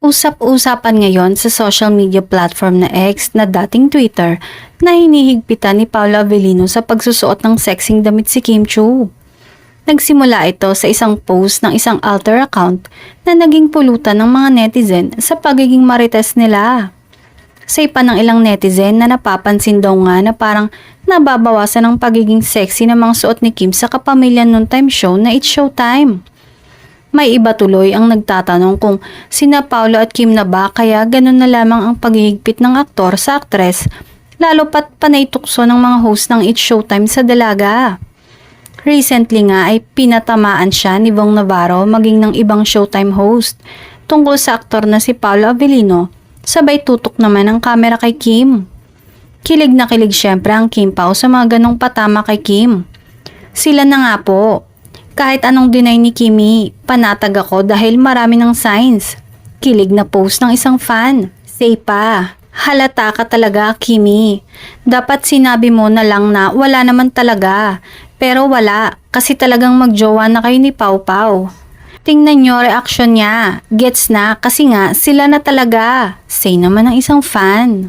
Usap-usapan ngayon sa social media platform na X na dating Twitter na hinihigpitan ni Paolo Avellino sa pagsusuot ng sexing damit si Kim Chiu. Nagsimula ito sa isang post ng isang alter account na naging pulutan ng mga netizen sa pagiging marites nila. Sa ipa ng ilang netizen na napapansin daw nga na parang nababawasan ang pagiging sexy ng mga suot ni Kim sa Kapamilya Noontime Show na It's Showtime. May iba tuloy ang nagtatanong kung sina Paolo at Kim na ba kaya ganun na lamang ang paghihigpit ng aktor sa aktres, lalo pat panay tukso ng mga host ng It's Showtime sa dalaga. Recently nga ay pinatamaan siya ni Bong Navarro maging ng ibang Showtime host tungkol sa aktor na si Paolo Avellino, sabay tutok naman ang kamera kay Kim. Kilig na kilig syempre ang Kim Pao sa mga ganong patama kay Kim. Sila na nga po. Kahit anong deny ni Kimi, panatag ako dahil marami ng signs. Kilig na post ng isang fan. Say pa, halata ka talaga Kimi. Dapat sinabi mo na lang na wala naman talaga. Pero wala, kasi talagang magjowa na kayo ni Pau Pau. Tingnan nyo reaksyon niya. Gets na kasi nga sila na talaga. Say naman ng isang fan.